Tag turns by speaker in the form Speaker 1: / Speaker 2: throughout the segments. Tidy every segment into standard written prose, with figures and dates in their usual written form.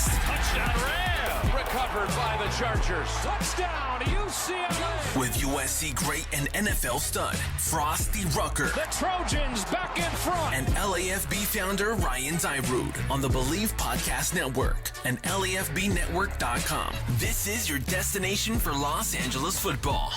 Speaker 1: podcast.
Speaker 2: Touchdown Ram! Recovered by the Chargers. Touchdown UCLA!
Speaker 1: With USC great and NFL stud, Frostee Rucker.
Speaker 2: The Trojans back in front.
Speaker 1: And LAFB founder Ryan Dyrud on the Believe Podcast Network and LAFBnetwork.com. This is your destination for Los Angeles football.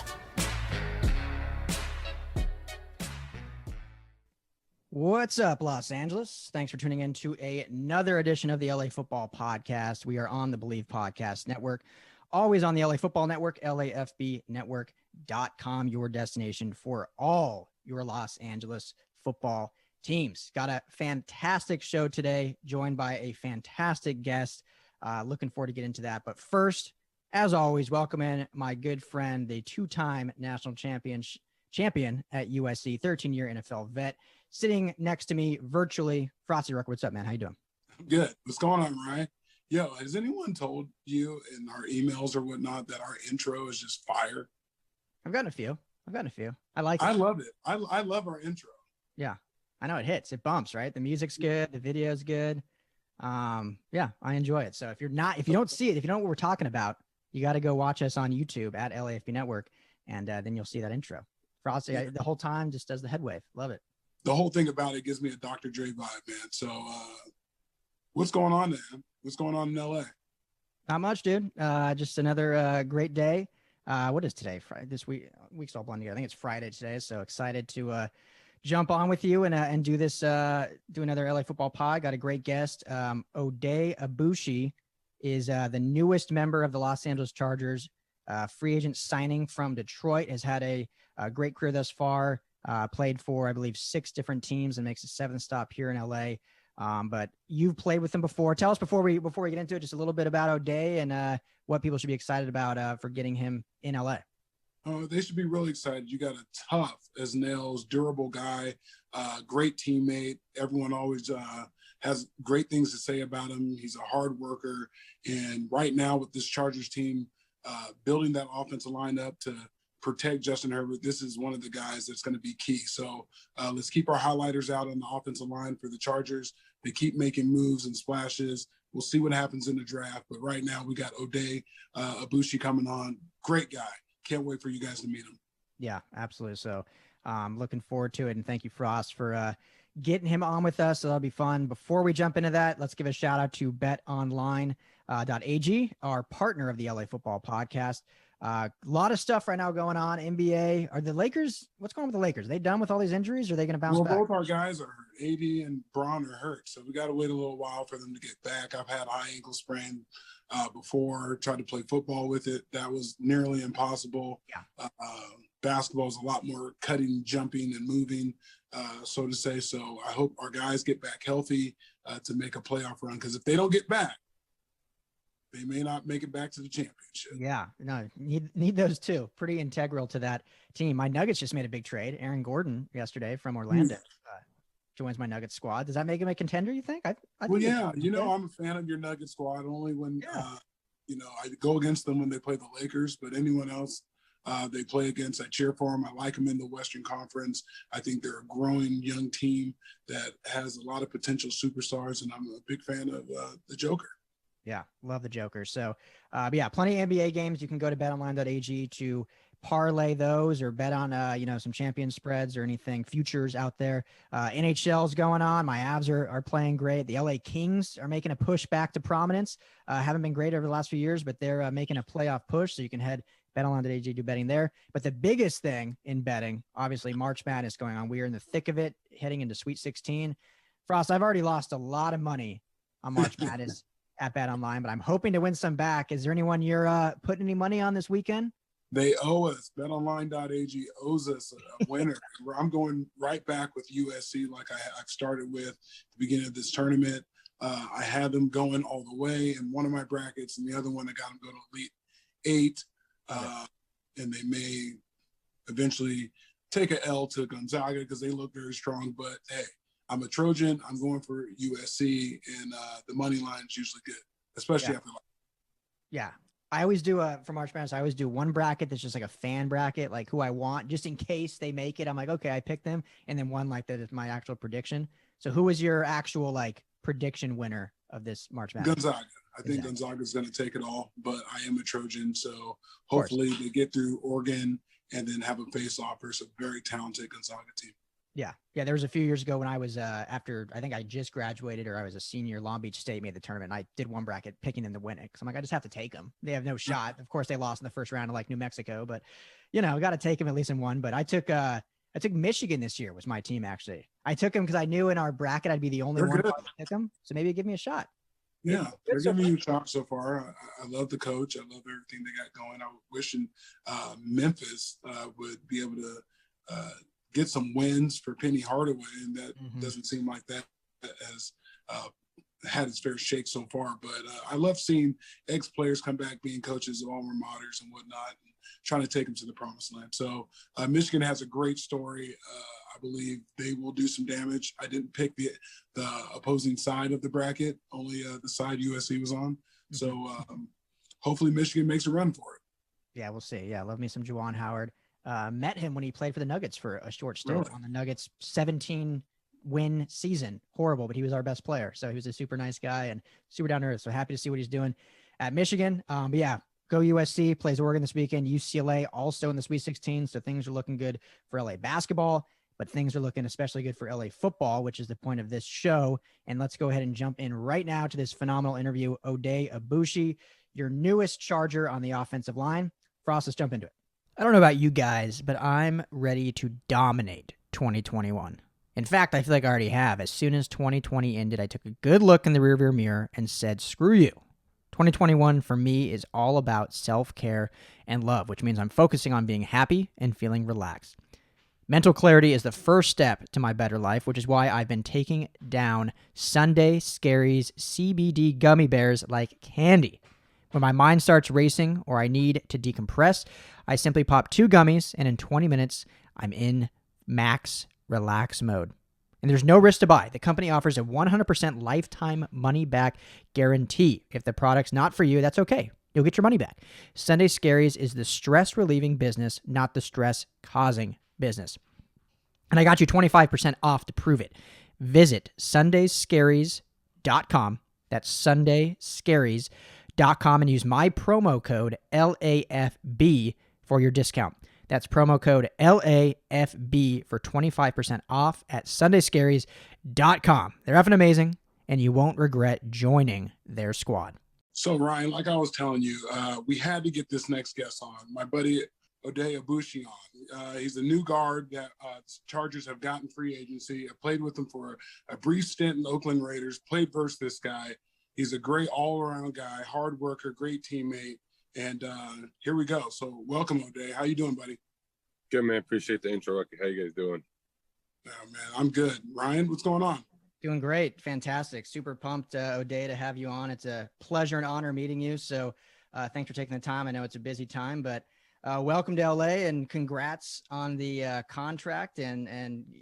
Speaker 3: What's up, Los Angeles? Thanks for tuning in to another edition of the LA Football Podcast. We are on the Believe Podcast Network, always on the LA Football Network, LAFBnetwork.com, your destination for all your Los Angeles football teams. Got a fantastic show today, joined by a fantastic guest. Looking forward to get into that. But first, as always, welcome in my good friend, the two-time national champion at USC, 13-year NFL vet, sitting next to me virtually, Frostee Rucker. What's up, man? How you doing?
Speaker 4: Good. What's going on, Ryan? Yo, has anyone told you in our emails or whatnot that our intro is just fire?
Speaker 3: I've gotten a few. I like it.
Speaker 4: I love it. I love our intro.
Speaker 3: Yeah, I know it hits. It bumps, right? The music's good. The video's good. Yeah, I enjoy it. So if you don't see it, if you don't know what we're talking about, you got to go watch us on YouTube at LAFB Network, and then you'll see that intro. Frostee, the whole time just does the head wave. Love it.
Speaker 4: The whole thing about it gives me a Dr. Dre vibe, man. So what's going on, man? What's going on in LA?
Speaker 3: Not much, dude. Just another great day. What is today? Friday. This week's all blending together. I think it's Friday today. So excited to jump on with you and do this, do another LA football pod. Got a great guest. Oday Aboushi is the newest member of the Los Angeles Chargers. Free agent signing from Detroit, has had a great career thus far. Played for, I believe, 6 different teams and makes a 7th stop here in LA. But you've played with him before. Tell us before we get into it, just a little bit about Oday and what people should be excited about for getting him in LA.
Speaker 4: They should be really excited. You got a tough as nails, durable guy, great teammate. Everyone always has great things to say about him. He's a hard worker. And right now with this Chargers team, building that offensive line up to protect Justin Herbert, this is one of the guys that's going to be key. So let's keep our highlighters out on the offensive line for the Chargers. They keep making moves and splashes. We'll see what happens in the draft. But right now we got Oday Aboushi coming on. Great guy. Can't wait for you guys to meet him.
Speaker 3: Yeah, absolutely. So looking forward to it. And thank you, Frost, for getting him on with us. So that'll be fun. Before we jump into that, let's give a shout out to betonline.ag, our partner of the LA Football Podcast. A lot of stuff right now going on. NBA. Are the Lakers? What's going on with the Lakers? Are they done with all these injuries? Or are they going to bounce back?
Speaker 4: Both our guys are hurt. AD and Braun are hurt, so we got to wait a little while for them to get back. I've had high ankle sprain before. Tried to play football with it. That was nearly impossible.
Speaker 3: Yeah.
Speaker 4: Basketball is a lot more cutting, jumping, and moving, so to say. So I hope our guys get back healthy to make a playoff run. Because if they don't get back, they may not make it back to the championship.
Speaker 3: Yeah, no, need those two. Pretty integral to that team. My Nuggets just made a big trade. Aaron Gordon yesterday from Orlando joins my Nuggets squad. Does that make him a contender, you think? I
Speaker 4: well, yeah. I'm a fan of your Nuggets squad only when, I go against them when they play the Lakers. But anyone else they play against, I cheer for them. I like them in the Western Conference. I think they're a growing young team that has a lot of potential superstars, and I'm a big fan of the Joker.
Speaker 3: Yeah, love the Joker. So, yeah, plenty of NBA games. You can go to betonline.ag to parlay those or bet on, some champion spreads or anything, futures out there. NHL's going on. My Avs are playing great. The LA Kings are making a push back to prominence. Haven't been great over the last few years, but they're making a playoff push. So you can head betonline.ag, do betting there. But the biggest thing in betting, obviously, March Madness going on. We are in the thick of it, heading into Sweet 16. Frost, I've already lost a lot of money on March Madness at BetOnline, but I'm hoping to win some back. Is there anyone you're putting any money on this weekend?
Speaker 4: They owe us. BetOnline.ag owes us a winner. I'm going right back with USC like I've started with at the beginning of this tournament. I had them going all the way in one of my brackets, and the other one I got them going to Elite 8. And they may eventually take an L to Gonzaga because they look very strong. But, hey, I'm a Trojan. I'm going for USC, and the money line is usually good, especially after.
Speaker 3: Yeah. I always do for March Madness. I always do one bracket that's just like a fan bracket, like who I want, just in case they make it. I'm like, okay, I picked them, and then one like that is my actual prediction. So, who was your actual like prediction winner of this March Madness?
Speaker 4: Gonzaga. I think Gonzaga's going to take it all, but I am a Trojan. So hopefully they get through Oregon and then have a face-off versus a very talented Gonzaga team.
Speaker 3: Yeah. There was a few years ago when I was after I think I just graduated or I was a senior. Long Beach State made the tournament. And I did one bracket picking them to win it because I'm like, I just have to take them. They have no shot. Of course, they lost in the first round to like New Mexico, but got to take them at least in one. But I took Michigan this year was my team actually. I took them because I knew in our bracket I'd be the only one to pick them. So maybe give me a shot.
Speaker 4: Yeah, they're giving you a shot so far. I love the coach. I love everything they got going. I was wishing Memphis would be able to get some wins for Penny Hardaway, and that doesn't seem like that has had its fair shake so far. But I love seeing ex-players come back being coaches of alma maters and whatnot, and trying to take them to the promised land. So Michigan has a great story. I believe they will do some damage. I didn't pick the opposing side of the bracket, only the side USC was on. So hopefully Michigan makes a run for it.
Speaker 3: Yeah, we'll see. Yeah, love me some Juwan Howard. Met him when he played for the Nuggets for a short stint on the Nuggets 17-win season. Horrible, but he was our best player. So he was a super nice guy and super down to earth. So happy to see what he's doing at Michigan. But yeah, go USC, plays Oregon this weekend. UCLA also in the Sweet 16. So things are looking good for LA basketball, but things are looking especially good for LA football, which is the point of this show. And let's go ahead and jump in right now to this phenomenal interview. Oday Aboushi, your newest Charger on the offensive line. Frost, let's jump into it. I don't know about you guys, but I'm ready to dominate 2021. In fact, I feel like I already have. As soon as 2020 ended, I took a good look in the rearview mirror and said, screw you. 2021 for me is all about self-care and love, which means I'm focusing on being happy and feeling relaxed. Mental clarity is the first step to my better life, which is why I've been taking down Sunday Scaries CBD gummy bears like candy. When my mind starts racing or I need to decompress, I simply pop 2 gummies, and in 20 minutes, I'm in max relax mode. And there's no risk to buy. The company offers a 100% lifetime money-back guarantee. If the product's not for you, that's okay. You'll get your money back. Sunday Scaries is the stress-relieving business, not the stress-causing business. And I got you 25% off to prove it. Visit sundayscaries.com. That's sundayscaries.com and use my promo code LAFB for your discount. That's promo code LAFB for 25% off at sundayscaries.com. They're effing amazing, and you won't regret joining their squad.
Speaker 4: So, Ryan, like I was telling you, we had to get this next guest on. My buddy Oday Aboushi on. He's a new guard that Chargers have gotten free agency. I played with him for a brief stint in Oakland Raiders, played versus this guy. He's a great all-around guy, hard worker, great teammate. And here we go. So welcome, Oday. How you doing, buddy?
Speaker 5: Good, man. Appreciate the intro, Rucker. How you guys doing?
Speaker 4: Oh, man, I'm good. Ryan, what's going on?
Speaker 3: Doing great. Fantastic. Super pumped, Oday, to have you on. It's a pleasure and honor meeting you. So thanks for taking the time. I know it's a busy time, but welcome to LA and congrats on the contract and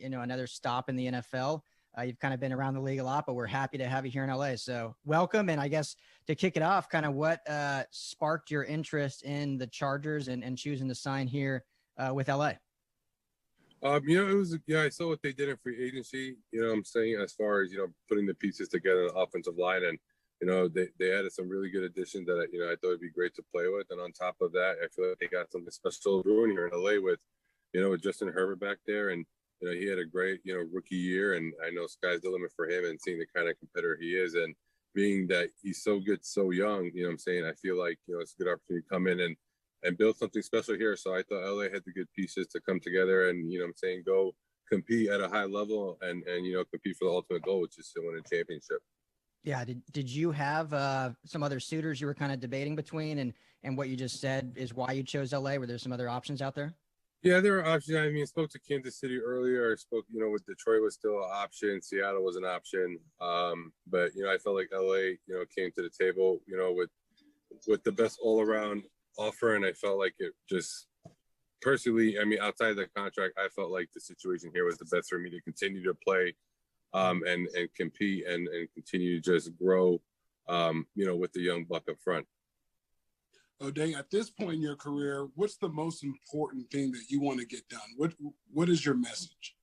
Speaker 3: another stop in the NFL. You've kind of been around the league a lot, but we're happy to have you here in LA. So welcome. And I guess to kick it off, kind of what sparked your interest in the Chargers and choosing to sign here with LA?
Speaker 5: It was, I saw what they did in free agency, what I'm saying, as far as, putting the pieces together on the offensive line. And, they added some really good additions that, I thought it'd be great to play with. And on top of that, I feel like they got something special brewing here in LA with, with Justin Herbert back there. And, he had a great, rookie year, and I know sky's the limit for him, and seeing the kind of competitor he is, and being that he's so good, so young, I feel like, it's a good opportunity to come in and build something special here. So I thought LA had the good pieces to come together and, go compete at a high level and compete for the ultimate goal, which is to win a championship. Yeah.
Speaker 3: Did you have some other suitors you were kind of debating between, and what you just said is why you chose LA? Were there some other options out there?
Speaker 5: Yeah, there are options. I spoke to Kansas City earlier. I spoke, with Detroit was still an option. Seattle was an option. But, I felt like LA, came to the table, with the best all around offer. And I felt like it just personally, outside of the contract, I felt like the situation here was the best for me to continue to play and compete and continue to just grow, with the young buck up front.
Speaker 4: Oday, at this point in your career, what's the most important thing that you want to get done? What is your message?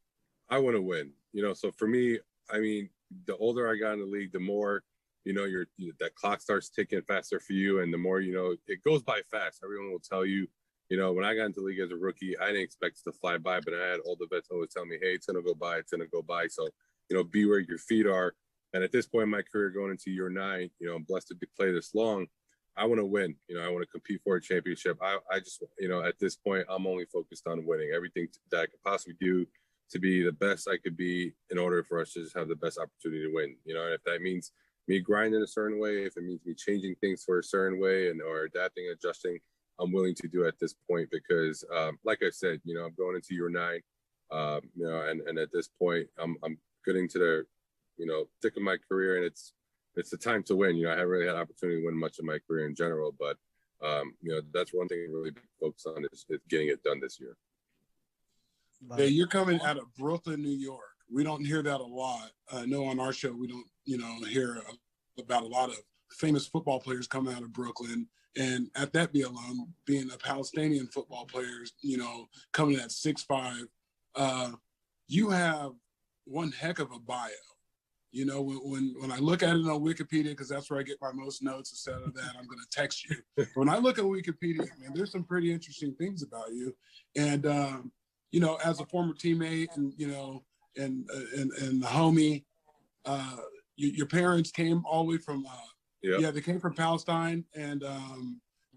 Speaker 5: I want to win. So for me, the older I got in the league, the more that clock starts ticking faster for you. And the more, it goes by fast. Everyone will tell you, when I got into the league as a rookie, I didn't expect it to fly by, but I had all the vets always tell me, hey, it's going to go by. It's going to go by. So, be where your feet are. And at this point in my career, going into year 9, I'm blessed to play this long. I want to win. I want to compete for a championship. I just, at this point, I'm only focused on winning. Everything that I could possibly do to be the best I could be in order for us to just have the best opportunity to win. And if that means me grinding a certain way, if it means me changing things for a certain way or adapting, adjusting, I'm willing to do at this point because, like I said, I'm going into year 9, and at this point, I'm getting to the, thick of my career, and it's the time to win. I haven't really had opportunity to win much of my career in general, but that's one thing I really focus on is getting it done this year.
Speaker 4: Hey, you're coming out of Brooklyn, New York. We don't hear that a lot. I know on our show we don't, hear about a lot of famous football players coming out of Brooklyn. And at that be alone, being a Palestinian football player, coming at 6'5", you have one heck of a bio. When I look at it on Wikipedia, because that's where I get my most notes, instead of that, I'm going to text you. When I look at Wikipedia, man, there's some pretty interesting things about you. And, as a former teammate and, and the homie, your parents came all the way from, they came from Palestine, and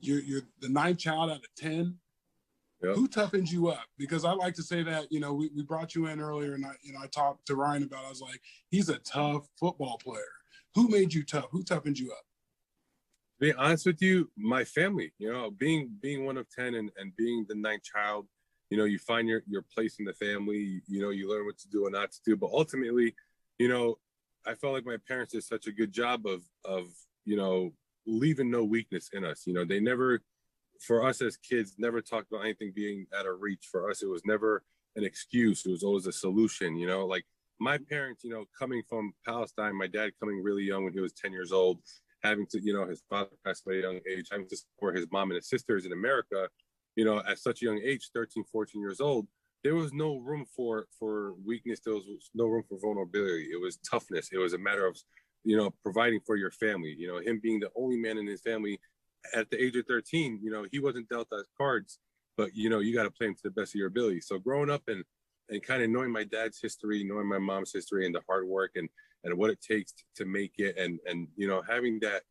Speaker 4: you're the 9th child out of 10. Yep. Who toughens you up? Because I like to say that, we brought you in earlier, and I talked to Ryan about it. I was like, he's a tough football player. Who made you tough? Who toughened you up?
Speaker 5: To be honest with you, my family, being one of 10 and being the 9th child, you find your place in the family, you learn what to do and not to do. But ultimately, I felt like my parents did such a good job of leaving no weakness in us. They never, for us as kids, never talked about anything being out of reach. For us, it was never an excuse. It was always a solution. Like my parents, coming from Palestine, my dad coming really young when he was 10 years old, having to, his father passed away at a young age, having to support his mom and his sisters in America, at such a young age, 13, 14 years old, there was no room for weakness. There was no room for vulnerability. It was toughness. It was a matter of, providing for your family, him being the only man in his family at the age of 13, he wasn't dealt those cards, but, you got to play him to the best of your ability. So growing up and kind of knowing my dad's history, knowing my mom's history and the hard work and what it takes to make it. And having that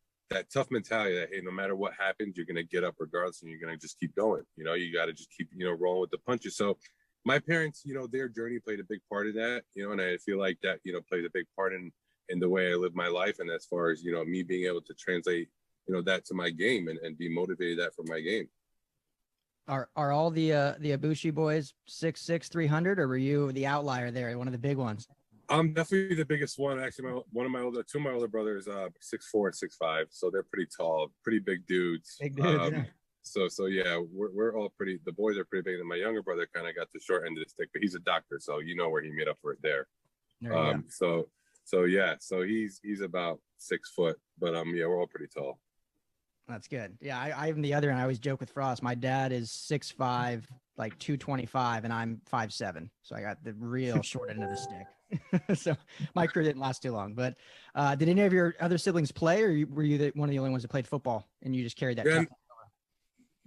Speaker 5: tough mentality that, hey, no matter what happens, you're going to get up regardless and you're going to just keep going. You got to just keep, rolling with the punches. So my parents, their journey played a big part of that, and I feel like that, plays a big part in the way I live my life. And as far as, me being able to translate, that to my game and be motivated that for my game.
Speaker 3: Are all the Aboushi boys 6'6", 300, or were you the outlier there, one of the big ones?
Speaker 5: I'm definitely the biggest one. Actually, two of my older brothers, 6'4" and 6'5", so they're pretty tall, pretty big dudes.
Speaker 3: Big dudes. Yeah.
Speaker 5: So yeah, we're all pretty. The boys are pretty big, and my younger brother kind of got the short end of the stick, but he's a doctor, so where he made up for it there. So he's about 6 foot, but we're all pretty tall.
Speaker 3: That's good. Yeah, I'm the other, and I always joke with Frost. My dad is 6'5", like 225, and I'm 5'7", so I got the real short end of the stick. So my career didn't last too long. But did any of your other siblings play, or were you one of the only ones that played football, and you just carried that?
Speaker 5: Yeah,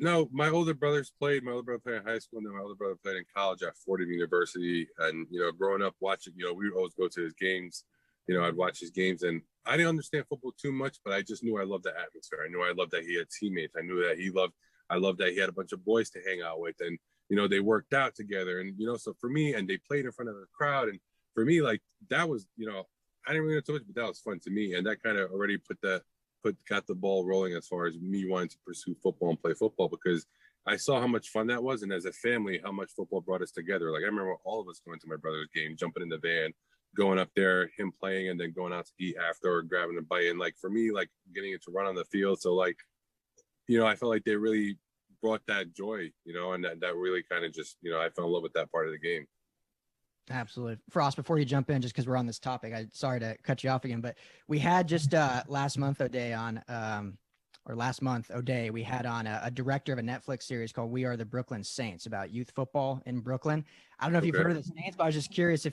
Speaker 5: no, my older brothers played. My older brother played in high school, and then my older brother played in college at Fordham University. And growing up watching, we would always go to his games. I'd watch his games, and I didn't understand football too much, but I just knew I loved the atmosphere. I knew I loved that he had teammates. I knew that I loved that he had a bunch of boys to hang out with, and they worked out together. And so for me, and they played in front of the crowd, and for me, like that was, I didn't really know too much, but that was fun to me, and that kind of already got the ball rolling as far as me wanting to pursue football and play football, because I saw how much fun that was, and as a family, how much football brought us together. Like I remember all of us going to my brother's game, jumping in the van, going up there, him playing, and then going out to eat after, or grabbing a bite. And like for me, like getting it to run on the field. So like, I felt like they really brought that joy, and that really kind of just, I fell in love with that part of the game.
Speaker 3: Absolutely. Frost, before you jump in, just because we're on this topic, I'm sorry to cut you off again, but we had just last month, Oday, on or last month, Oday, we had on a director of a Netflix series called We Are the Brooklyn Saints about youth football in Brooklyn. I don't know if you've heard of the Saints, but I was just curious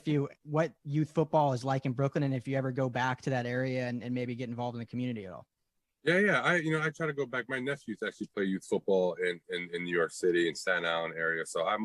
Speaker 3: what youth football is like in Brooklyn, and if you ever go back to that area and maybe get involved in the community at all.
Speaker 5: Yeah. I try to go back. My nephews actually play youth football in New York City and Staten Island area. So I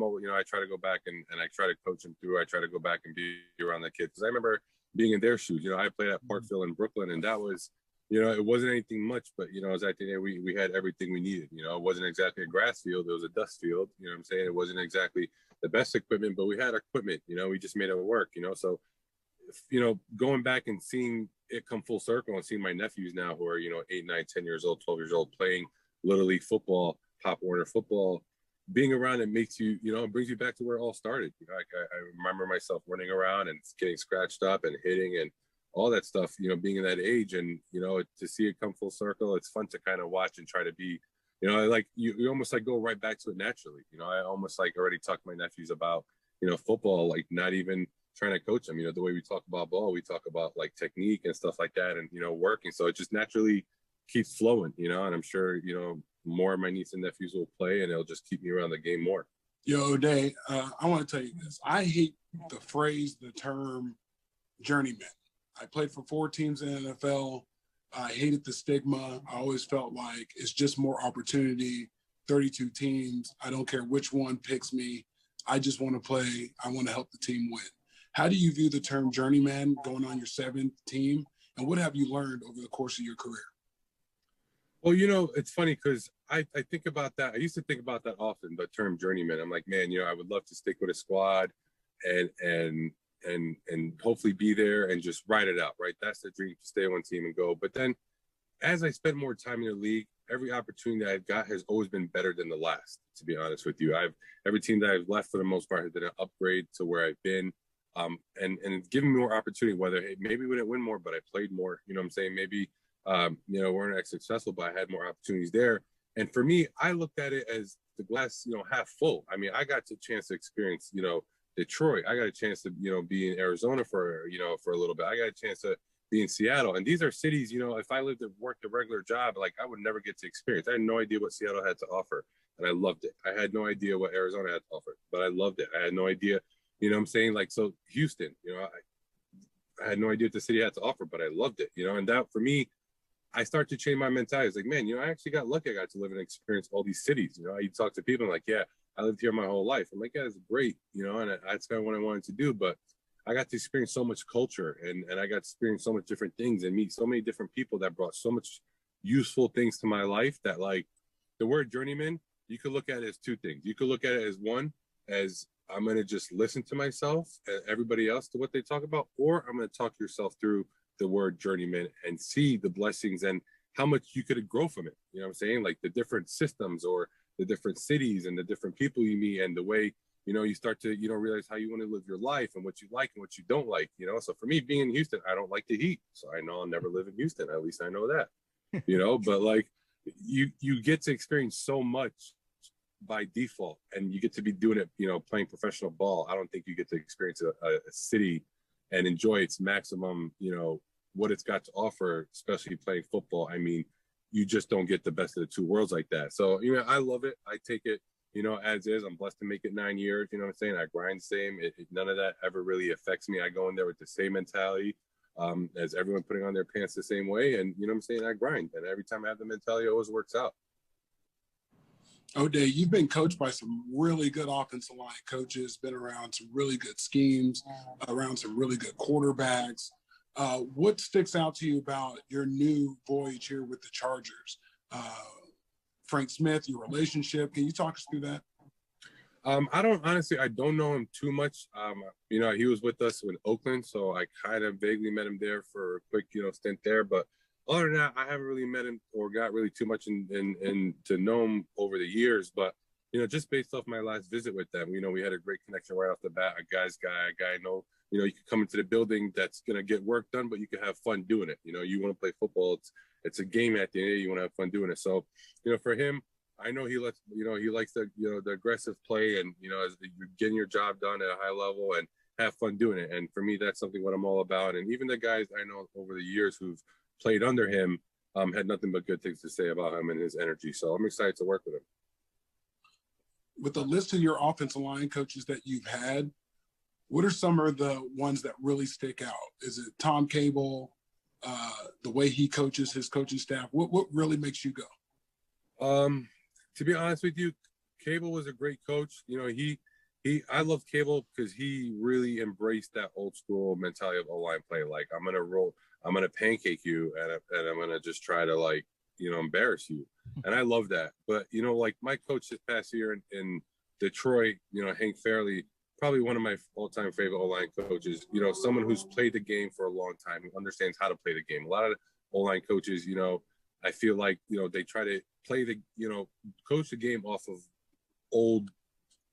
Speaker 5: try to go back and I try to coach them through. I try to go back and be around the kids. Because I remember being in their shoes. I played at Parkville in Brooklyn, and that was, it wasn't anything much, but, as I think we had everything we needed. It wasn't exactly a grass field. It was a dust field. You know what I'm saying? It wasn't exactly the best equipment, but we had equipment. We just made it work, So, going back and seeing it come full circle and seeing my nephews now who are, 8, 9, 10 years old, 12 years old, playing Little League football, Pop Warner football, being around it makes you, it brings you back to where it all started. I remember myself running around and getting scratched up and hitting and all that stuff, being in that age, and, to see it come full circle, it's fun to kind of watch and try to be, like you almost like go right back to it naturally. I almost like already talked to my nephews about, football, like not even trying to coach them. The way we talk about ball, we talk about like technique and stuff like that, and working. So it just naturally keeps flowing, and I'm sure more of my nieces and nephews will play, and it'll just keep me around the game more.
Speaker 4: Yo, Oday, I want to tell you this. I hate the term journeyman. I played for 4 teams in the NFL. I hated the stigma. I always felt like it's just more opportunity. 32 teams. I don't care which one picks me. I just want to play. I want to help the team win. How do you view the term journeyman going on your 7th team? And what have you learned over the course of your career?
Speaker 5: Well, it's funny because I think about that. I used to think about that often, the term journeyman. I'm like, man, I would love to stick with a squad and hopefully be there and just ride it out, right? That's the dream, to stay on one team and go. But then as I spend more time in the league, every opportunity that I've got has always been better than the last, to be honest with you. Every team that I've left for the most part has been an upgrade to where I've been. And giving me more opportunity, whether maybe we didn't win more, but I played more, what I'm saying? Maybe, weren't as successful, but I had more opportunities there. And for me, I looked at it as the glass, half full. I mean, I got the chance to experience, Detroit. I got a chance to, be in Arizona for a little bit. I got a chance to be in Seattle. And these are cities, if I lived and worked a regular job, like I would never get to experience. I had no idea what Seattle had to offer, and I loved it. I had no idea what Arizona had to offer, but I loved it. I had no idea. What I'm saying? Like, so Houston, I had no idea what the city had to offer, but I loved it, and that for me, I start to change my mentality. It's like, man, I actually got lucky. I got to live and experience all these cities. I talk to people like, yeah, I lived here my whole life. I'm like, yeah, it's great, and that's kind of what I wanted to do. But I got to experience so much culture and I got to experience so much different things and meet so many different people that brought so much useful things to my life that, like, the word journeyman, you could look at it as 2 things. You could look at it as one, as I'm going to just listen to myself and everybody else to what they talk about, or I'm going to talk yourself through the word journeyman and see the blessings and how much you could grow from it. You know what I'm saying? Like the different systems or the different cities and the different people you meet and the way, you start to, realize how you want to live your life and what you like and what you don't like, So for me, being in Houston, I don't like the heat. So I know I'll never live in Houston. At least I know that, but like you get to experience so much by default, and you get to be doing it, playing professional ball. I don't think you get to experience a city and enjoy its maximum, what it's got to offer, especially playing football. I mean, you just don't get the best of the 2 worlds like that. So, I love it. I take it, as is. I'm blessed to make it 9 years. You know what I'm saying? I grind the same. None of that ever really affects me. I go in there with the same mentality as everyone, putting on their pants the same way. And, you know what I'm saying? I grind. And every time I have the mentality, it always works out.
Speaker 4: Oday, you've been coached by some really good offensive line coaches, been around some really good schemes, around some really good quarterbacks. What sticks out to you about your new voyage here with the Chargers? Frank Smith, your relationship, can you talk us through that?
Speaker 5: I don't know him too much. He was with us in Oakland, so I kind of vaguely met him there for a quick, stint there. But other than that, I haven't really met him or got really too much in to know him over the years. But, just based off my last visit with them, we had a great connection right off the bat. A guy's guy, a guy I know, you could come into the building that's going to get work done, but you can have fun doing it. You want to play football. It's a game at the end of the day. You want to have fun doing it. So, for him, I know he likes the, the aggressive play and, as you're getting your job done at a high level and have fun doing it. And for me, that's something what I'm all about. And even the guys I know over the years who've played under him, had nothing but good things to say about him and his energy. So I'm excited to work with him.
Speaker 4: With the list of your offensive line coaches that you've had, what are some of the ones that really stick out? Is it Tom Cable, the way he coaches his coaching staff? What really makes you go?
Speaker 5: To be honest with you, Cable was a great coach. You know, I love Cable because he really embraced that old school mentality of O-line play. Like, I'm gonna pancake you, and I'm gonna just try to, like, you know, embarrass you. And I love that. But, you know, like my coach this past year in Detroit, you know, Hank Fairley, probably one of my all-time favorite O-line coaches, you know, someone who's played the game for a long time, who understands how to play the game. A lot of O-line coaches, you know, I feel like, you know, they try to play the, you know, coach the game off of old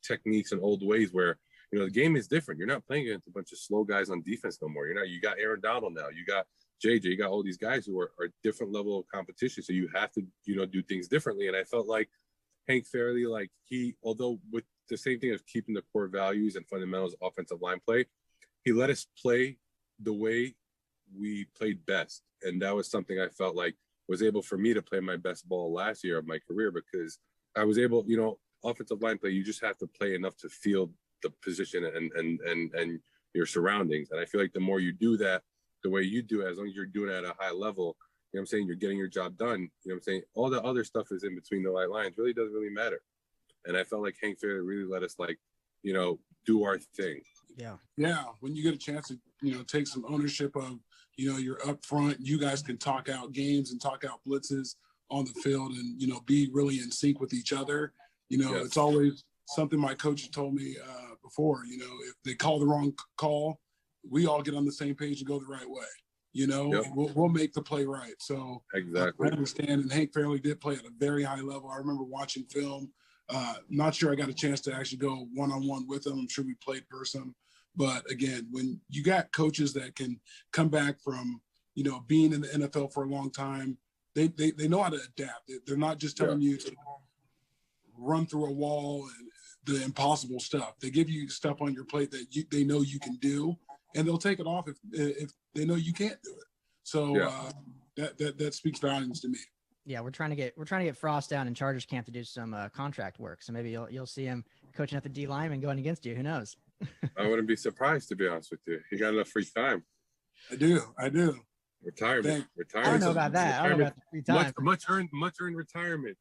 Speaker 5: techniques and old ways where, you know, the game is different. You're not playing against a bunch of slow guys on defense no more. You got Aaron Donald now. You got JJ, you got all these guys who are different level of competition. So you have to, you know, do things differently. And I felt like Hank Fairley, like although with the same thing as keeping the core values and fundamentals of offensive line play, he let us play the way we played best. And that was something I felt like was able for me to play my best ball last year of my career, because I was able, you know, offensive line play, you just have to play enough to feel the position and your surroundings. And I feel like the more you do that, the way you do it, as long as you're doing it at a high level, you know what I'm saying, you're getting your job done. You know what I'm saying? All the other stuff is in between the white lines. Really doesn't really matter. And I felt like Hank Fairley really let us, like, you know, do our thing.
Speaker 3: Yeah.
Speaker 4: Yeah. When you get a chance to, you know, take some ownership of, you know, you're up front, you guys can talk out games and talk out blitzes on the field and, you know, be really in sync with each other. You know,
Speaker 5: Yes.
Speaker 4: It's always something my coach told me before, you know, if they call the wrong call, we all get on the same page and go the right way. You know,
Speaker 5: Yep.
Speaker 4: we'll make the play right. So
Speaker 5: Exactly.
Speaker 4: I understand. And Hank Fairley did play at a very high level. I remember watching film. Not sure I got a chance to actually go one-on-one with him. I'm sure we played person. But again, when you got coaches that can come back from, you know, being in the NFL for a long time, they know how to adapt. They're not just telling you to run through a wall and the impossible stuff. They give you stuff on your plate that they know you can do, and they'll take it off if they know you can't do it. So that speaks volumes to me.
Speaker 3: Yeah, we're trying to get Frost down in Chargers camp to do some contract work. So maybe you'll see him coaching at the D lineman going against you. Who knows?
Speaker 5: I wouldn't be surprised, to be honest with you. He got enough free time.
Speaker 4: I do.
Speaker 5: Retirement.
Speaker 3: I don't know about that. I don't know about the free time.
Speaker 5: Much earned retirement.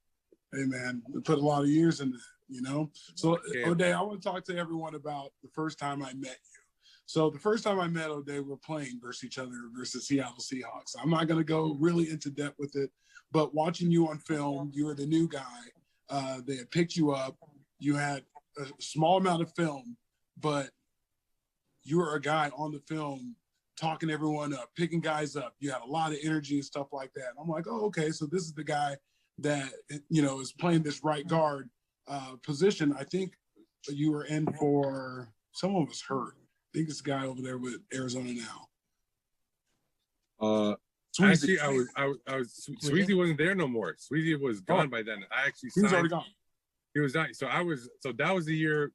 Speaker 4: Hey man, we put a lot of years in that, you know. So Oday, I want to talk to everyone about the first time I met you. So the first time I met Oday, we're playing versus each other versus Seattle Seahawks. I'm not going to go really into depth with it, but watching you on film, you were the new guy. They had picked you up. You had a small amount of film, but you were a guy on the film talking everyone up, picking guys up. You had a lot of energy and stuff like that. And I'm like, oh, okay, so this is the guy that, you know, is playing this right guard position. I think you were in for, someone was hurt. I think it's a guy over there with Arizona now.
Speaker 5: Actually, I was Sweezy wasn't there no more. Sweezy was gone by then. I actually signed.
Speaker 4: He was already gone.
Speaker 5: He was not. So that was the year,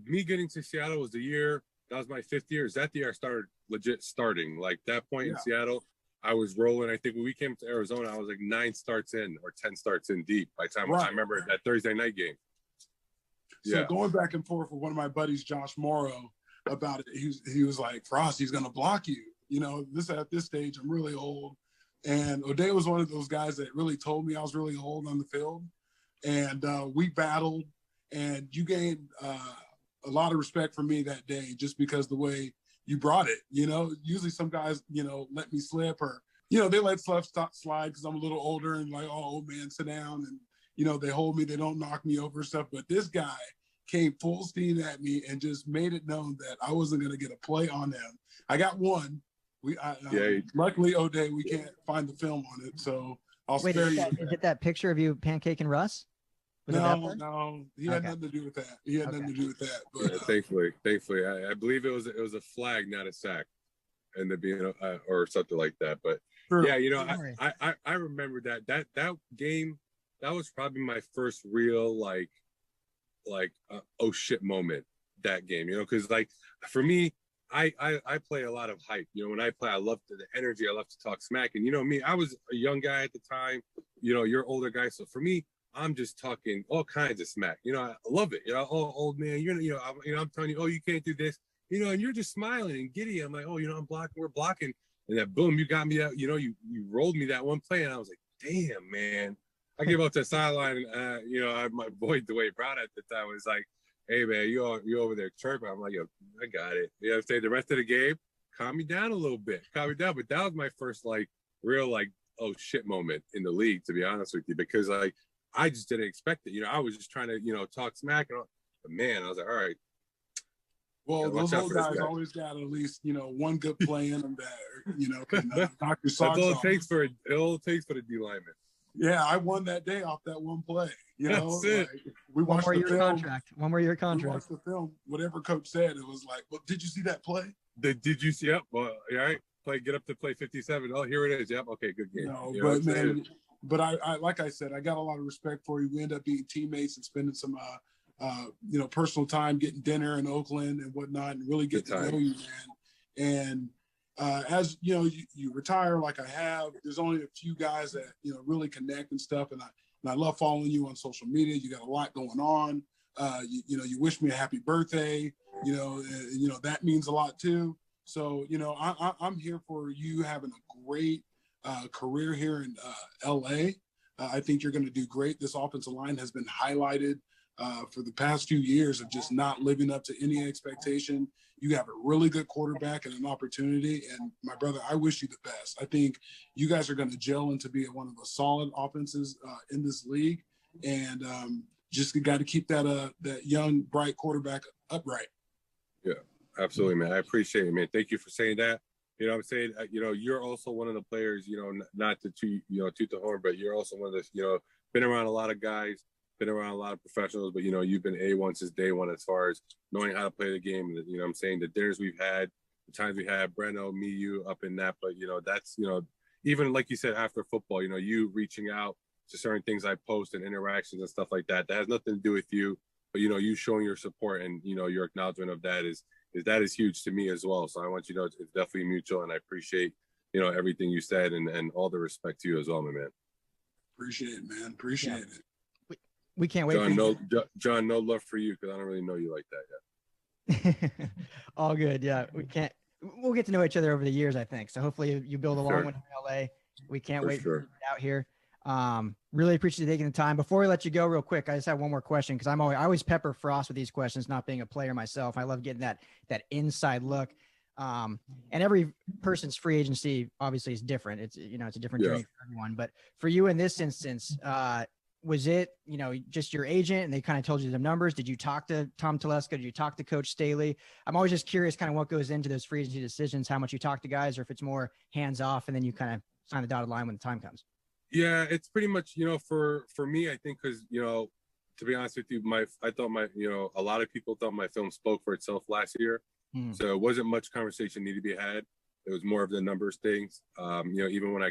Speaker 5: me getting to Seattle was the year, that was my 5th year. Is that the year I started legit starting? Like that point in Seattle, I was rolling. I think when we came to Arizona, I was like 9 starts in or 10 starts in deep by the time I remember that Thursday night game.
Speaker 4: So going back and forth with one of my buddies, Josh Morrow, about it, he was like, Frostee's going to block you. You know, at this stage, I'm really old. And Oday was one of those guys that really told me I was really old on the field. And we battled, and you gained a lot of respect for me that day just because the way you brought it. You know, usually some guys, you know, let me slip, or, you know, they let stuff slide because I'm a little older and like, oh, old man, sit down. And, you know, they hold me, they don't knock me over stuff. But this guy came full steam at me and just made it known that I wasn't going to get a play on him. I got one. Luckily, Oday, we can't find the film on it, so I'll spare you.
Speaker 3: Is it that picture of you pancaking Russ?
Speaker 4: No, he had nothing to do with that. Nothing to do with that. But,
Speaker 5: thankfully, I believe it was a flag, not a sack, and to be or something like that. But yeah, you know, I remember that game. That was probably my first real like oh shit moment. That game, you know, because like for me, I play a lot of hype. You know, when I play, I love the energy. I love to talk smack. And, you know, me, I was a young guy at the time. You know, you're older guy. So for me, I'm just talking all kinds of smack. You know, I love it. You know, oh, old man, I'm telling you, oh, you can't do this. You know, and you're just smiling and giddy. I'm like, oh, you know, I'm blocking. We're blocking. And then, boom, you got me out. You know, you rolled me that one play. And I was like, damn, man. I gave up to the sideline. You know, my boy, Dwayne Brown at the time was like, hey, man, you over there chirping. I'm like, yo, I got it. You know what I'm saying? The rest of the game, calm me down a little bit. Calm me down. But that was my first, like, real, like, oh, shit moment in the league, to be honest with you. Because, like, I just didn't expect it. You know, I was just trying to, you know, talk smack. But, man, I was like, all right.
Speaker 4: Well, those old guys always got at least, you know, one good play in them that, you know, can knock your socks off.
Speaker 5: That's all it takes for the D lineman.
Speaker 4: Yeah, I won that day off that one play. You know,
Speaker 5: that's it.
Speaker 4: Like, we watched the film.
Speaker 3: One more year contract.
Speaker 4: We watched the film. Whatever coach said, it was like, well, did you see that play?
Speaker 5: Did you see? Yep. Well, all right. Get up to play 57. Oh, here it is. Yep. Okay, good game.
Speaker 4: No, but man, but I like I said, I got a lot of respect for you. We end up being teammates and spending some you know, personal time, getting dinner in Oakland and whatnot, and really get to know you, man. And as you know, you retire like I have. There's only a few guys that, you know, really connect and stuff. And I love following you on social media. You got a lot going on. You know, you wish me a happy birthday. You know, that means a lot too. So, you know, I'm here for you having a great career here in LA. I think you're going to do great. This offensive line has been highlighted for the past few years of just not living up to any expectation. You have a really good quarterback and an opportunity. And my brother, I wish you the best. I think you guys are going to gel into be one of the solid offenses in this league. And just got to keep that young, bright quarterback upright.
Speaker 5: Yeah, absolutely, man. I appreciate it, man. Thank you for saying that. You know what I'm saying? You know, you're also one of the players, you know, not to toot the horn, but you're also one of the, you know, been around a lot of guys, been around a lot of professionals, but, you know, you've been A1 since day one as far as knowing how to play the game. You know what I'm saying? The dinners we've had, the times we had, Breno, me, you up in that. But, you know, that's, you know, even like you said, after football, you know, you reaching out to certain things I post and interactions and stuff like that, that has nothing to do with you. But, you know, you showing your support and, you know, your acknowledgement of that is huge to me as well. So I want you to know it's definitely mutual, and I appreciate, you know, everything you said and all the respect to you as well, my man.
Speaker 4: Appreciate it, man. Appreciate it.
Speaker 3: We can't wait.
Speaker 5: John, no love for you because I don't really know you like that yet.
Speaker 3: All good. Yeah, we'll get to know each other over the years, I think. So hopefully you build a long one in LA. We can't wait to get out here. Really appreciate you taking the time. Before we let you go real quick, I just have one more question because I always pepper Frost with these questions, not being a player myself. I love getting that inside look. And every person's free agency obviously is different. It's, you know, it's a different journey for everyone, but for you in this instance, was it, you know, just your agent and they kind of told you the numbers? Did you talk to Tom Telesco? Did you talk to Coach Staley? I'm always just curious kind of what goes into those free agency decisions, how much you talk to guys, or if it's more hands off and then you kind of sign the dotted line when the time comes.
Speaker 5: Yeah, it's pretty much, you know, for me, I think, because, you know, to be honest with you, I thought you know, a lot of people thought my film spoke for itself last year. So it wasn't much conversation needed to be had. It was more of the numbers things. You know, even when I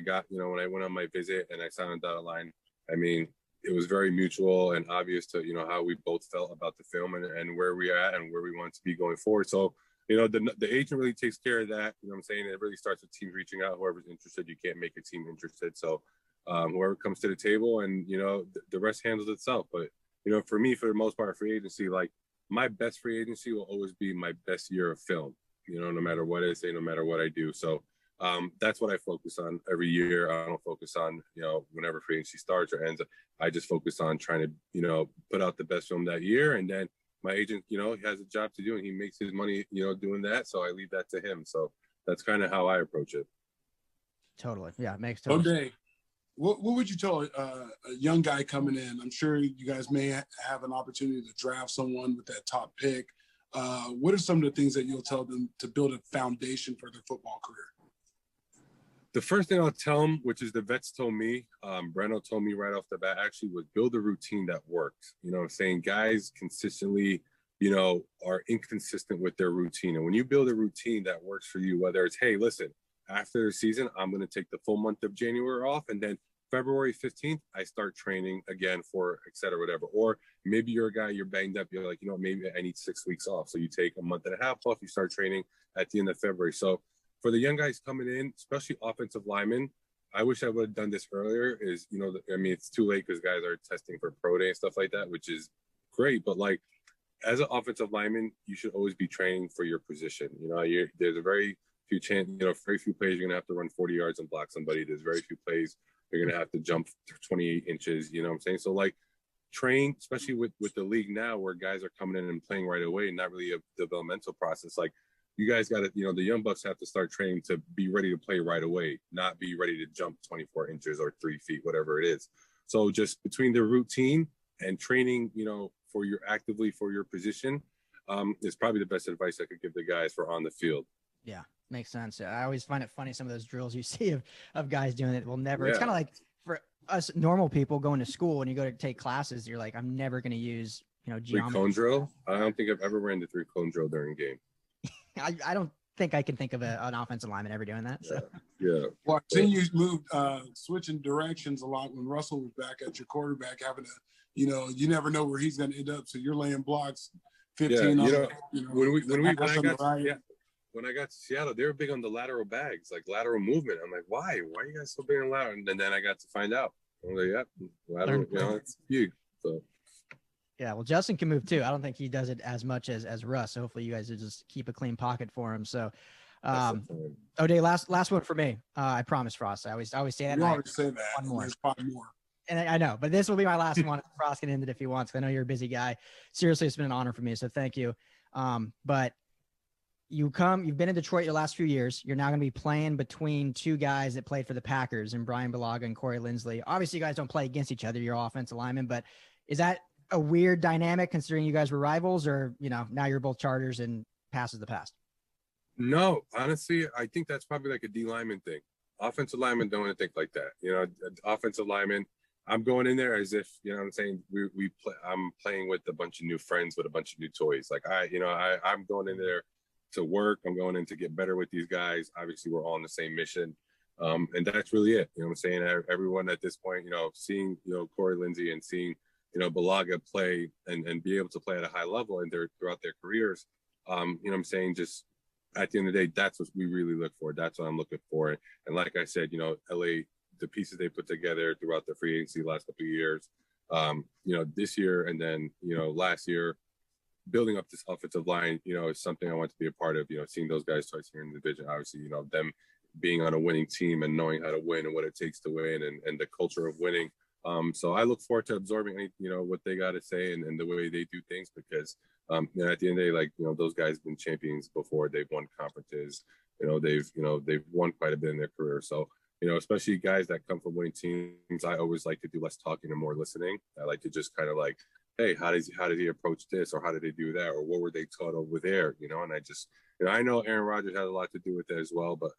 Speaker 5: went on my visit and I signed on dotted line, I mean, it was very mutual and obvious to, you know, how we both felt about the film and where we are at and where we want to be going forward. So, you know, the agent really takes care of that. You know what I'm saying? It really starts with teams reaching out. Whoever's interested, you can't make a team interested. So whoever comes to the table and, you know, the rest handles itself. But, you know, for me, for the most part, free agency, like my best free agency will always be my best year of film, you know, no matter what I say, no matter what I do. So that's what I focus on every year. I don't focus on, you know, whenever free agency starts or ends. I just focus on trying to, you know, put out the best film that year. And then my agent, you know, he has a job to do and he makes his money, you know, doing that. So I leave that to him. So that's kind of how I approach it.
Speaker 3: Totally. Yeah, it makes total sense.
Speaker 4: Oday, what would you tell a young guy coming in? I'm sure you guys may have an opportunity to draft someone with that top pick. What are some of the things that you'll tell them to build a foundation for their football career?
Speaker 5: The first thing I'll tell them, which is the vets told me, Breno told me right off the bat, actually, was build a routine that works. You know what I'm saying? Guys consistently, you know, are inconsistent with their routine. And when you build a routine that works for you, whether it's, hey, listen, after the season, I'm going to take the full month of January off. And then February 15th, I start training again for et cetera, whatever. Or maybe you're a guy, you're banged up. You're like, maybe I need 6 weeks off. So you take a month and a half off. You start training at the end of February. So for the young guys coming in, especially offensive linemen, I wish I would have done this earlier. It's too late because guys are testing for pro day and stuff like that, which is great. But like, as an offensive lineman, you should always be training for your position. There's a very few very few plays you're gonna have to run 40 yards and block somebody. There's very few plays you're gonna have to jump 28 inches. You know what I'm saying? So like, train, especially with the league now, where guys are coming in and playing right away, not really a developmental process. Like, you guys got to, the young bucks have to start training to be ready to play right away, not be ready to jump 24 inches or 3 feet, whatever it is. So just between the routine and training, for your position, is probably the best advice I could give the guys for on the field.
Speaker 3: Yeah, makes sense. I always find it funny, some of those drills you see of guys doing it will never.
Speaker 5: Yeah.
Speaker 3: It's kind of like for us normal people going to school, when you go to take classes, you're like, I'm never going to use, geometry.
Speaker 5: 3-cone drill. I don't think I've ever ran the 3-cone drill during game.
Speaker 3: I don't think I can think of an offensive lineman ever doing that. So
Speaker 5: Yeah.
Speaker 4: Well, I've seen you moved, switching directions a lot when Russell was back at your quarterback, having to, you never know where he's going to end up. So you're laying blocks 15.
Speaker 5: When I got to Seattle, they were big on the lateral bags, like lateral movement. I'm like, why? Why are you guys so big on lateral? And then I got to find out. I'm like, yeah, lateral, it's huge. So.
Speaker 3: Yeah, well, Justin can move too. I don't think he does it as much as Russ. So hopefully you guys will just keep a clean pocket for him. So, Oday, last one for me. I promise, Frost. I always say that.
Speaker 4: You always say that.
Speaker 3: One more.
Speaker 4: There's 5 more.
Speaker 3: And I know, but this will be my last one. Frost can end it if he wants. I know you're a busy guy. Seriously, it's been an honor for me. So thank you. But you've been in Detroit your last few years. You're now going to be playing between 2 guys that played for the Packers, and Brian Bulaga and Corey Linsley. Obviously, you guys don't play against each other. You're offensive linemen, but is that a weird dynamic considering you guys were rivals, or, now you're both Chargers and past is the past?
Speaker 5: No, honestly, I think that's probably like a D lineman thing. Offensive linemen don't want to think like that. Offensive linemen, I'm going in there as if, what I'm saying, I'm playing with a bunch of new friends with a bunch of new toys. Like I'm going in there to work. I'm going in to get better with these guys. Obviously, we're all on the same mission. And that's really it. What I'm saying? Everyone at this point, seeing, Corey Lindsey and seeing, Bulaga play and be able to play at a high level and throughout their careers. I'm saying, just at the end of the day, that's what we really look for. That's what I'm looking for. And like I said, LA, the pieces they put together throughout the free agency last couple of years, this year and then, last year, building up this offensive line, is something I want to be a part of, seeing those guys twice here in the division, obviously, them being on a winning team and knowing how to win and what it takes to win and the culture of winning. So I look forward to absorbing, what they got to say and the way they do things, because, at the end of the day, like, those guys have been champions before. They've won conferences, they've won quite a bit in their career. So, especially guys that come from winning teams, I always like to do less talking and more listening. I like to just kind of like, hey, how did he approach this, or how did they do that, or what were they taught over there, and I just, I know Aaron Rodgers had a lot to do with it as well, but,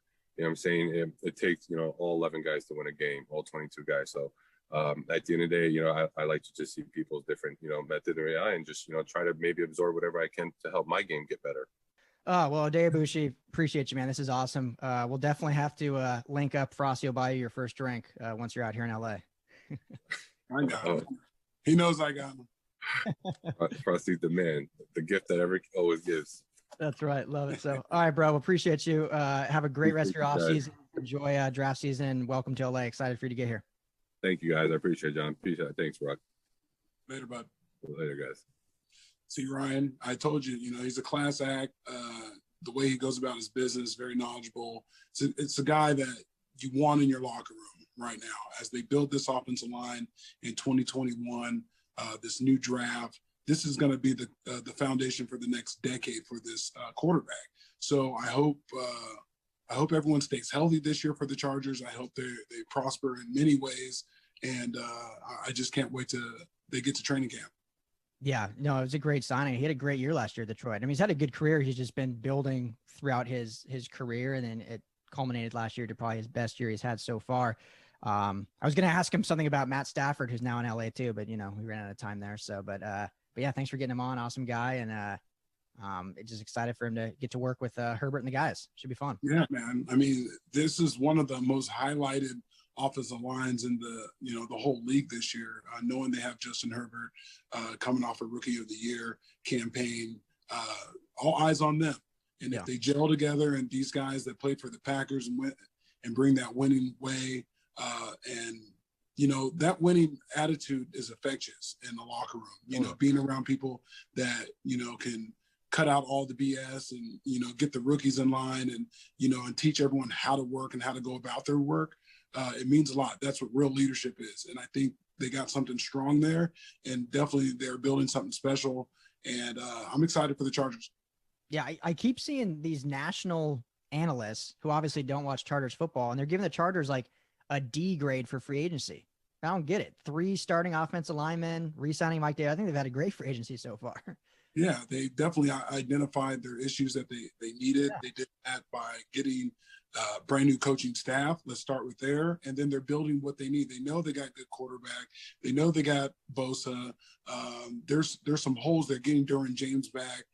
Speaker 5: I'm saying it takes, all 11 guys to win a game, all 22 guys. So, at the end of the day, I like to just see people's different, method and just, try to maybe absorb whatever I can to help my game get better.
Speaker 3: Oh, well, Oday Aboushi, appreciate you, man. This is awesome. We'll definitely have to link up. Frostee will buy you your first drink once you're out here in LA.
Speaker 4: I got him. He knows I got him.
Speaker 5: Frostee's the man, the gift that ever always gives.
Speaker 3: That's right. Love it. So, all right, bro. Appreciate you. Have a great rest of your off season. Enjoy draft season, and welcome to LA. Excited for you to get here.
Speaker 5: Thank you, guys. I appreciate it, John. Appreciate it. Thanks, Rock.
Speaker 4: Later, bud.
Speaker 5: Later, guys.
Speaker 4: See, Ryan, I told you, he's a class act. The way he goes about his business, very knowledgeable. It's a guy that you want in your locker room right now as they build this offensive line in 2021, this new draft. This is going to be the foundation for the next decade for this quarterback. So I hope everyone stays healthy this year for the Chargers. I hope they prosper in many ways. And I just can't wait they get to training camp.
Speaker 3: Yeah, no, it was a great signing. He had a great year last year at Detroit. I mean, he's had a good career. He's just been building throughout his career, and then it culminated last year to probably his best year he's had so far. I was going to ask him something about Matt Stafford, who's now in LA too, but we ran out of time there. So, but yeah, thanks for getting him on. Awesome guy, and just excited for him to get to work with Herbert and the guys. Should be fun.
Speaker 4: Yeah, man. I mean, this is one of the most highlighted offensive lines in the whole league this year, knowing they have Justin Herbert coming off a Rookie of the Year campaign. All eyes on them. And if they gel together, and these guys that played for the Packers and went and bring that winning way, and that winning attitude is infectious in the locker room. Being around people that can cut out all the BS and get the rookies in line and and teach everyone how to work and how to go about their work. It means a lot. That's what real leadership is, and I think they got something strong there, and definitely they're building something special. And I'm excited for the Chargers.
Speaker 3: Yeah, I keep seeing these national analysts who obviously don't watch Chargers football, and they're giving the Chargers like a D grade for free agency. I don't get it. 3 starting offensive linemen, re-signing Mike Davis. I think they've had a great free agency so far.
Speaker 4: Yeah, they definitely identified their issues that they needed. Yeah. They did that by getting brand new coaching staff. Let's start with there. And then they're building what they need. They know they got good quarterback. They know they got Bosa. There's some holes. They're getting Derwin James back.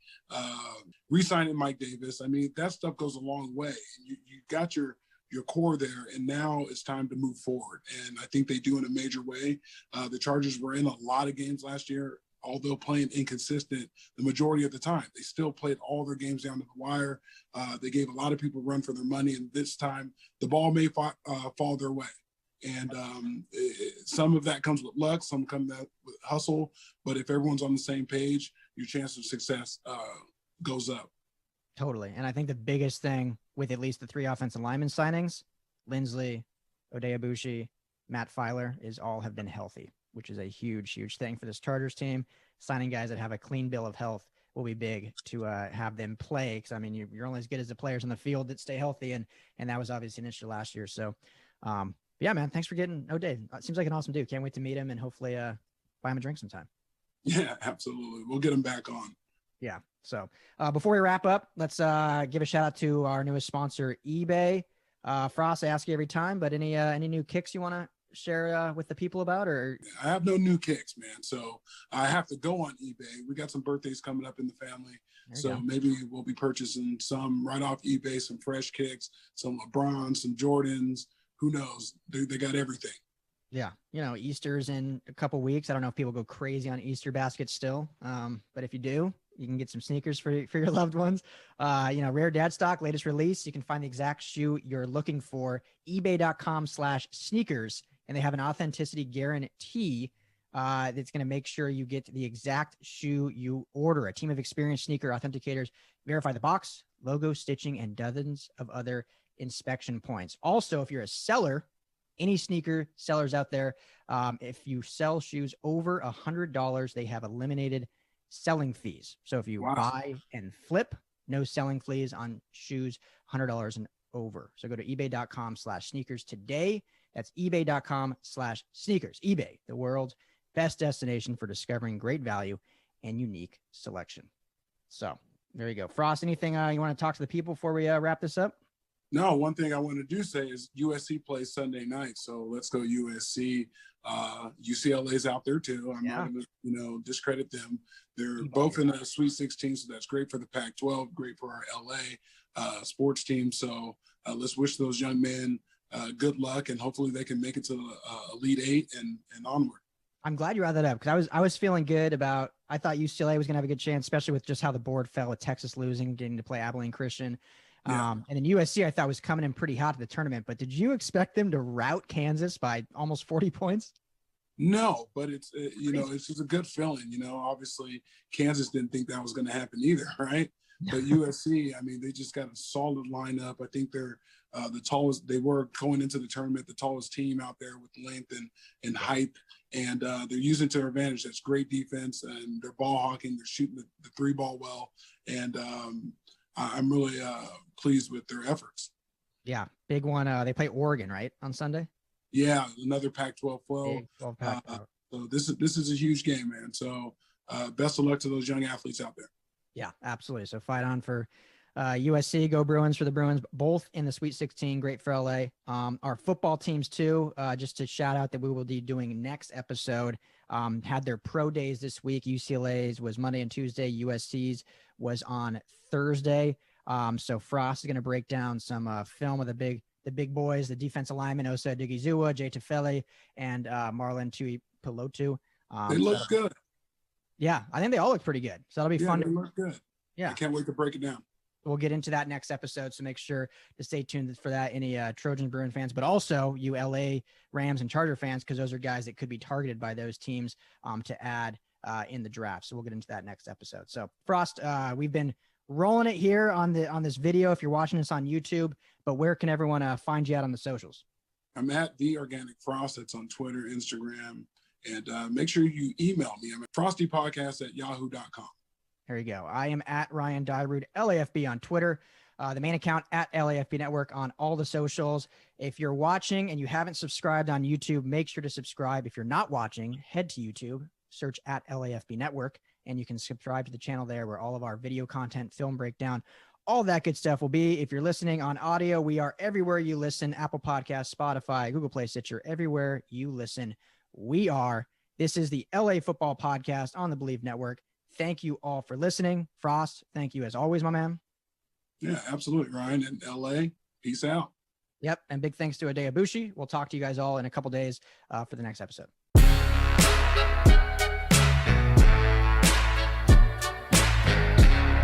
Speaker 4: Re-signing Mike Davis. I mean, that stuff goes a long way. You got your core there, and now it's time to move forward. And I think they do in a major way. The Chargers were in a lot of games last year, although playing inconsistent the majority of the time. They still played all their games down to the wire. They gave a lot of people a run for their money, and this time the ball may fall their way. And some of that comes with luck, some come with hustle, but if everyone's on the same page, your chance of success goes up.
Speaker 3: Totally. And I think the biggest thing with at least the 3 offensive lineman signings, Lindsley, Oday Aboushi, Matt Filer, is all have been healthy, which is a huge, huge thing for this Chargers team. Signing guys that have a clean bill of health will be big to have them play. Because, I mean, you're only as good as the players on the field that stay healthy, and that was obviously an issue last year. So, yeah, man, thanks for getting Oday. Seems like an awesome dude. Can't wait to meet him and hopefully buy him a drink sometime.
Speaker 4: Yeah, absolutely. We'll get him back on.
Speaker 3: Yeah. So before we wrap up, let's give a shout out to our newest sponsor, eBay. Frost, I ask you every time, but any new kicks you want to share with the people about? Or
Speaker 4: I have no new kicks, man. So I have to go on eBay. We got some birthdays coming up in the family. So maybe we'll be purchasing some right off eBay, some fresh kicks, some LeBrons, some Jordans. Who knows? They got everything.
Speaker 3: Yeah. Easter's in a couple weeks. I don't know if people go crazy on Easter baskets still. But if you do, you can get some sneakers for your loved ones. Rare Dad Stock, latest release. You can find the exact shoe you're looking for. ebay.com/sneakers. And they have an authenticity guarantee that's going to make sure you get the exact shoe you order. A team of experienced sneaker authenticators verify the box, logo, stitching, and dozens of other inspection points. Also, if you're a seller, any sneaker sellers out there, if you sell shoes over $100, they have eliminated selling fees. So if you buy and flip, no selling fees on shoes $100 and over. So go to ebay.com/sneakers today. That's ebay.com/sneakers. eBay, the world's best destination for discovering great value and unique selection. So there you go. Frost, anything you want to talk to the people before we wrap this up?
Speaker 4: No, one thing I want to do say is USC plays Sunday night. So let's go USC. UCLA's out there too. I'm not going to, discredit them. They're both in the Sweet 16, so that's great for the Pac-12, great for our LA sports team. So let's wish those young men good luck, and hopefully they can make it to the Elite 8 and onward.
Speaker 3: I'm glad you brought that up, because I was feeling good about, I thought UCLA was going to have a good chance, especially with just how the board fell with Texas losing, getting to play Abilene Christian. And then USC, I thought, was coming in pretty hot to the tournament. But did you expect them to rout Kansas by almost 40 points?
Speaker 4: No, but it's it's just a good feeling. Obviously Kansas didn't think that was going to happen either, right? But USC, I mean, they just got a solid lineup. I think they're the tallest. They were going into the tournament, the tallest team out there with length and height, and they're using it to their advantage. That's great defense, and they're ball hawking. They're shooting the 3-ball well, and I'm really pleased with their efforts.
Speaker 3: Yeah, big one. They play Oregon, right, on Sunday?
Speaker 4: Yeah, another Pac-12 flow. So this is a huge game, man. So best of luck to those young athletes out there. Yeah,
Speaker 3: absolutely. So fight on for USC. Go Bruins for the Bruins, both in the Sweet 16. Great for LA. Our football teams too. Just to shout out that we will be doing next episode. Had their pro days this week. UCLA's was Monday and Tuesday. USC's was on Thursday. So Frost is going to break down some film of the big the big boys, the defensive linemen, Osa Odigizua, Jay Tefele, and Marlon Tui Pelotu.
Speaker 4: They look good.
Speaker 3: Yeah, I think they all look pretty good. So that'll be fun.
Speaker 4: They look good.
Speaker 3: Yeah.
Speaker 4: I can't wait to break it down.
Speaker 3: We'll get into that next episode, so make sure to stay tuned for that. Any Trojan Bruin fans, but also you LA Rams and Charger fans, because those are guys that could be targeted by those teams to add in the draft. So we'll get into that next episode. So Frost, we've been rolling it here on this video if you're watching this on YouTube, but where can everyone find you out on the socials?
Speaker 4: I'm at The Organic Frost. That's on Twitter, Instagram, and make sure you email me. I'm at frosteepodcast@yahoo.com.
Speaker 3: There you go. I am at Ryan Dyrud, LAFB on Twitter. The main account at LAFB Network on all the socials. If you're watching and you haven't subscribed on YouTube, make sure to subscribe. If you're not watching, head to YouTube, search at LAFB Network, and you can subscribe to the channel there where all of our video content, film breakdown, all that good stuff will be. If you're listening on audio, we are everywhere you listen: Apple Podcasts, Spotify, Google Play, Stitcher, everywhere you listen. We are. This is the LA Football Podcast on the Believe Network. Thank you all for listening. Frost, thank you as always, my man.
Speaker 4: Yeah, absolutely, Ryan. And LA, peace out.
Speaker 3: Yep. And big thanks to Oday Aboushi. We'll talk to you guys all in a couple days for the next episode.